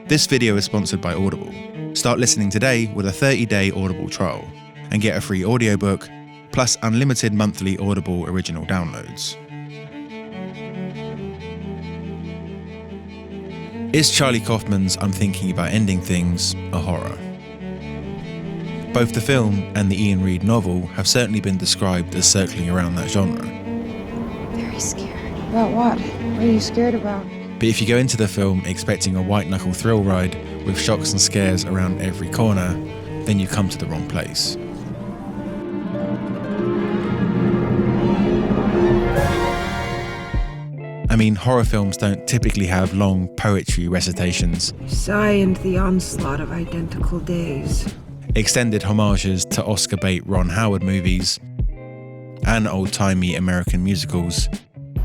This video is sponsored by Audible. Start listening today with a 30-day Audible trial and get a free audiobook, plus unlimited monthly Audible original downloads. Is Charlie Kaufman's I'm Thinking About Ending Things a horror? Both the film and the Ian Reid novel have certainly been described as circling around that genre. Very scared. About what? What are you scared about? But if you go into the film expecting a white-knuckle thrill ride with shocks and scares around every corner, then you come to the wrong place. I mean, horror films don't typically have long poetry recitations, Sigh into the onslaught of identical days. extended homages to Oscar bait Ron Howard movies, and old-timey American musicals.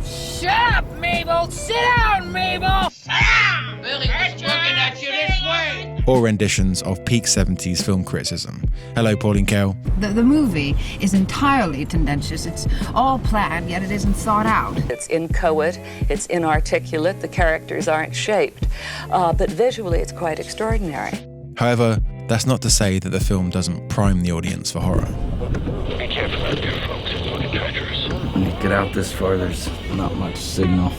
Shut up, Mabel! Sit down, Mabel! Sit down! Billy was looking at you this way! Or renditions of peak 70s film criticism. Hello, Pauline Kael. The movie is entirely tendentious. It's all planned, yet it isn't thought out. It's inchoate, it's inarticulate, the characters aren't shaped, but visually it's quite extraordinary. However, that's not to say that the film doesn't prime the audience for horror. Be careful out there, folks. It's looking treacherous. When you get out this far, there's not much signal.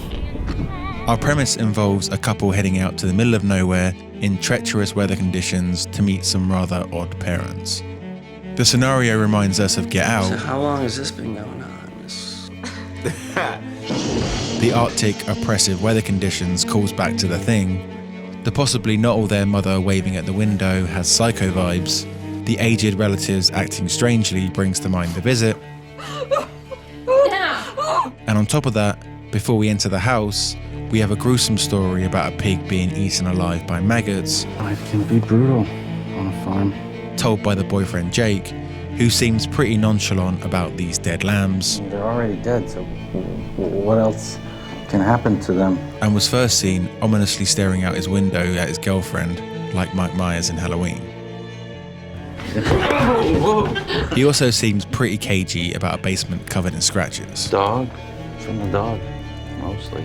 Our premise involves a couple heading out to the middle of nowhere in treacherous weather conditions to meet some rather odd parents. The scenario reminds us of Get Out. So how long has this been going on? The Arctic oppressive weather conditions calls back to The Thing. The possibly not all their mother waving at the window has Psycho vibes. The aged relatives acting strangely brings to mind The Visit. And on top of that, before we enter the house, we have a gruesome story about a pig being eaten alive by maggots. Life can be brutal on a farm. Told by the boyfriend Jake, who seems pretty nonchalant about these dead lambs. They're already dead, so what else can happen to them? And was first seen ominously staring out his window at his girlfriend, like Mike Myers in Halloween. He also seems pretty cagey about a basement covered in scratches. Dog? From the dog, mostly.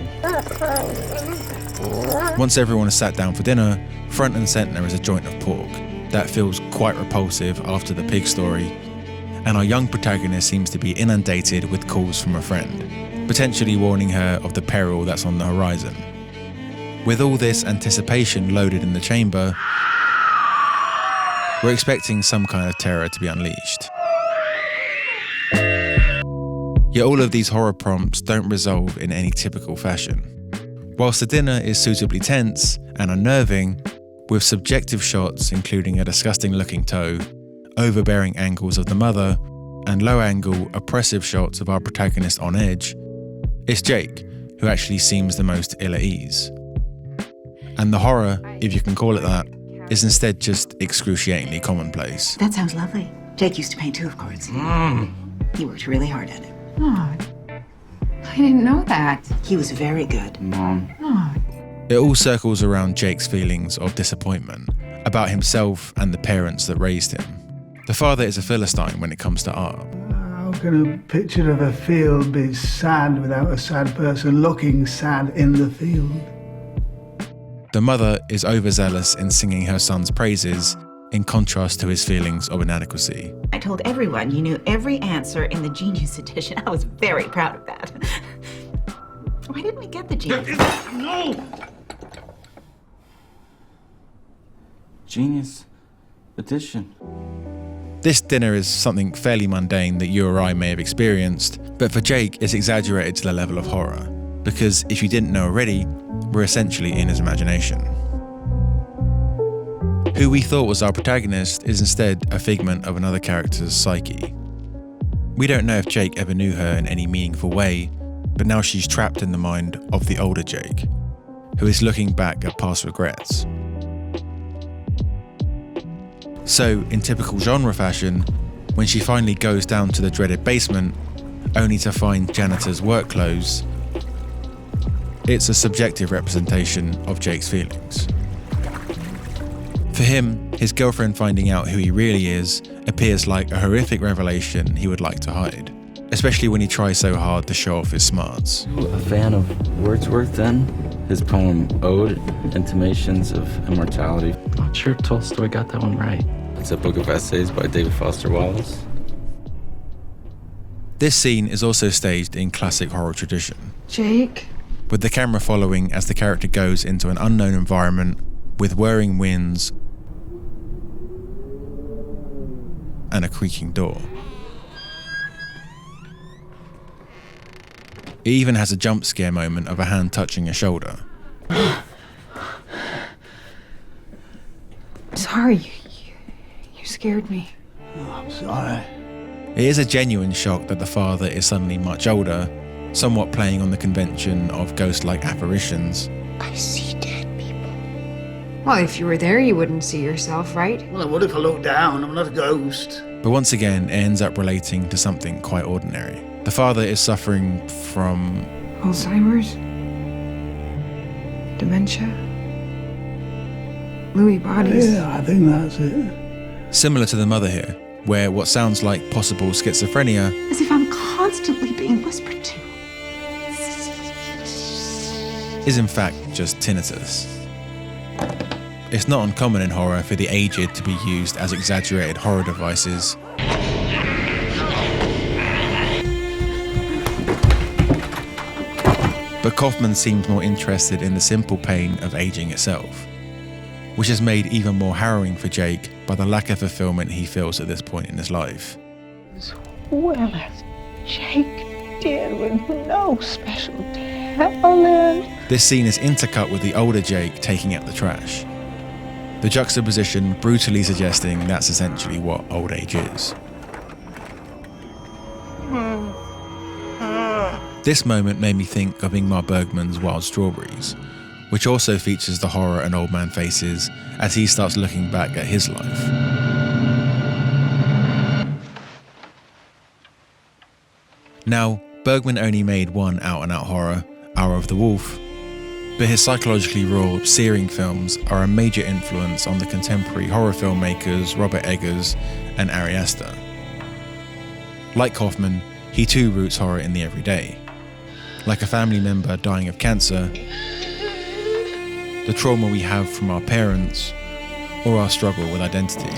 Once everyone is sat down for dinner, front and centre is a joint of pork. That feels quite repulsive after the pig story, and our young protagonist seems to be inundated with calls from a friend, potentially warning her of the peril that's on the horizon. With all this anticipation loaded in the chamber, we're expecting some kind of terror to be unleashed. Yet all of these horror prompts don't resolve in any typical fashion. Whilst the dinner is suitably tense and unnerving, with subjective shots including a disgusting-looking toe, overbearing angles of the mother, and low-angle, oppressive shots of our protagonist on edge, it's Jake who actually seems the most ill at ease. And the horror, if you can call it that, is instead just excruciatingly commonplace. That sounds lovely. Jake used to paint too, of course. He worked really hard at it. Oh, I didn't know that. He was very good. Mom. Oh. It all circles around Jake's feelings of disappointment about himself and the parents that raised him. The father is a Philistine when it comes to art. How can a picture of a field be sad without a sad person looking sad in the field? The mother is overzealous in singing her son's praises, in contrast to his feelings of inadequacy. I told everyone you knew every answer in the Genius edition. I was very proud of that. Why didn't we get the Genius? No! Genius edition. This dinner is something fairly mundane that you or I may have experienced, but for Jake it's exaggerated to the level of horror, because if you didn't know already, we're essentially in his imagination. Who we thought was our protagonist is instead a figment of another character's psyche. We don't know if Jake ever knew her in any meaningful way, but now she's trapped in the mind of the older Jake, who is looking back at past regrets. So, in typical genre fashion, when she finally goes down to the dreaded basement, only to find janitor's work clothes, it's a subjective representation of Jake's feelings. For him, his girlfriend finding out who he really is appears like a horrific revelation he would like to hide. especially when he tries so hard to show off his smarts. A fan of Wordsworth, then? His poem Ode, Intimations of Immortality. Not sure Tolstoy got that one right. It's a book of essays by David Foster Wallace. This scene is also staged in classic horror tradition, Jake? with the camera following as the character goes into an unknown environment with whirring winds and a creaking door. It even has a jump scare moment of a hand touching a shoulder. Sorry, you scared me. Oh, I'm sorry. It is a genuine shock that the father is suddenly much older, somewhat playing on the convention of ghost-like apparitions. I see dead people. Well, if you were there, you wouldn't see yourself, right? Well, I would if I looked down. I'm not a ghost. But once again, it ends up relating to something quite ordinary. The father is suffering from Alzheimer's? Dementia? Lewy bodies? Yeah, I think that's it. similar to the mother here, where what sounds like possible schizophrenia As if I'm constantly being whispered to. is in fact just tinnitus. It's not uncommon in horror for the aged to be used as exaggerated horror devices. But Kaufman seems more interested in the simple pain of aging itself, which is made even more harrowing for Jake by the lack of fulfillment he feels at this point in his life. As well as Jake did with no special talent. This scene is intercut with the older Jake taking out the trash. The juxtaposition brutally suggesting that's essentially what old age is. This moment made me think of Ingmar Bergman's Wild Strawberries, which also features the horror an old man faces as he starts looking back at his life. Now, Bergman only made one out-and-out horror, Hour of the Wolf, but his psychologically raw, searing films are a major influence on the contemporary horror filmmakers Robert Eggers and Ari Aster. Like Kaufman, he too roots horror in the everyday. Like a family member dying of cancer, the trauma we have from our parents, or our struggle with identity.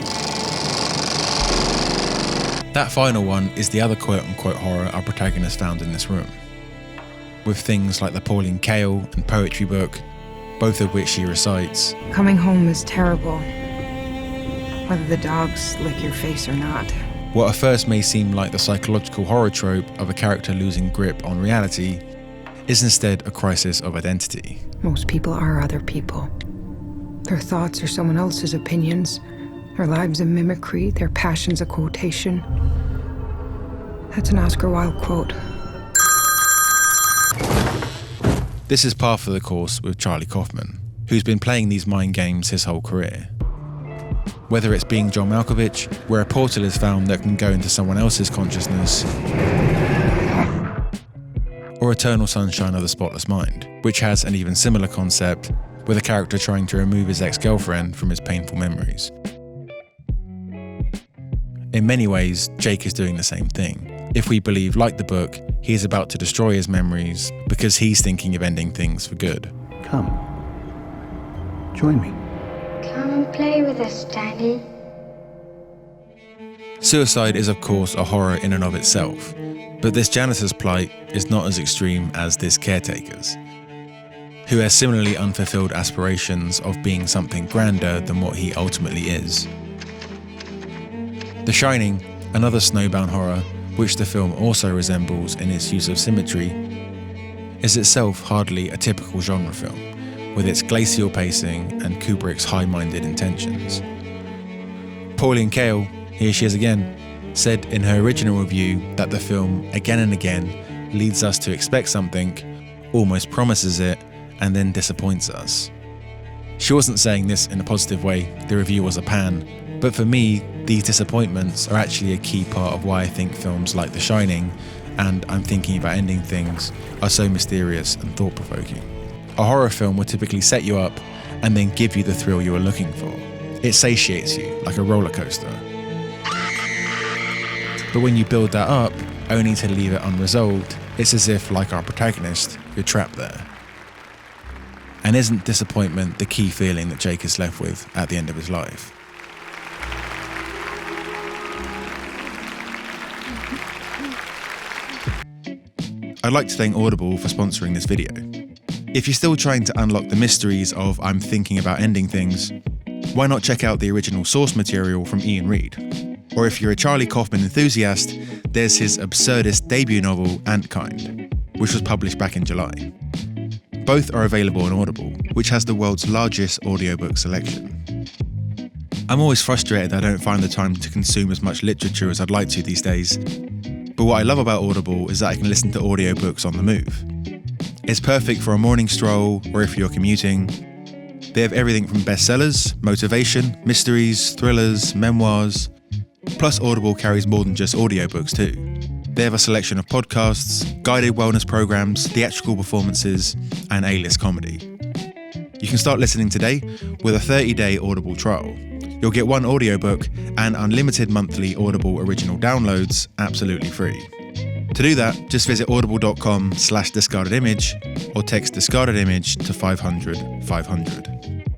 That final one is the other quote-unquote horror our protagonist found in this room, with things like the Pauline Kael and poetry book, both of which she recites. Coming home is terrible, whether the dogs lick your face or not. What at first may seem like the psychological horror trope of a character losing grip on reality is instead a crisis of identity. Most people are other people. Their thoughts are someone else's opinions, their lives a mimicry, their passions a quotation. That's an Oscar Wilde quote. This is par for the course with Charlie Kaufman, who's been playing these mind games his whole career. Whether it's being John Malkovich, where a portal is found that can go into someone else's consciousness, or Eternal Sunshine of the Spotless Mind, which has an even similar concept, with a character trying to remove his ex-girlfriend from his painful memories. In many ways, Jake is doing the same thing. If we believe, like the book, he is about to destroy his memories because he's thinking of ending things for good. Come. Join me. Come play with us, Daddy. Suicide is of course a horror in and of itself, but this janitor's plight is not as extreme as this caretaker's, who has similarly unfulfilled aspirations of being something grander than what he ultimately is. The Shining, another snowbound horror, which the film also resembles in its use of symmetry, is itself hardly a typical genre film, with its glacial pacing and Kubrick's high-minded intentions. Pauline Kael, here she is again, said in her original review that the film again and again leads us to expect something, almost promises it, and then disappoints us. She wasn't saying this in a positive way, the review was a pan, but for me, these disappointments are actually a key part of why I think films like The Shining, and I'm Thinking About Ending Things, are so mysterious and thought-provoking. A horror film will typically set you up and then give you the thrill you are looking for. It satiates you like a roller coaster. But when you build that up only to leave it unresolved, it's as if, like our protagonist, you're trapped there. And isn't disappointment the key feeling that Jake is left with at the end of his life? I'd like to thank Audible for sponsoring this video. If you're still trying to unlock the mysteries of I'm thinking about ending things, why not check out the original source material from Ian Reid? Or if you're a Charlie Kaufman enthusiast, there's his absurdist debut novel, Antkind, which was published back in July. Both are available on Audible, which has the world's largest audiobook selection. I'm always frustrated that I don't find the time to consume as much literature as I'd like to these days, but what I love about Audible is that I can listen to audiobooks on the move. It's perfect for a morning stroll or if you're commuting. They have everything from bestsellers, motivation, mysteries, thrillers, memoirs. Plus, Audible carries more than just audiobooks too. They have a selection of podcasts, guided wellness programs, theatrical performances, and A-list comedy. You can start listening today with a 30-day Audible trial. You'll get one audiobook and unlimited monthly Audible original downloads absolutely free. To do that, just visit audible.com/discardedimage or text discarded image to 500 500.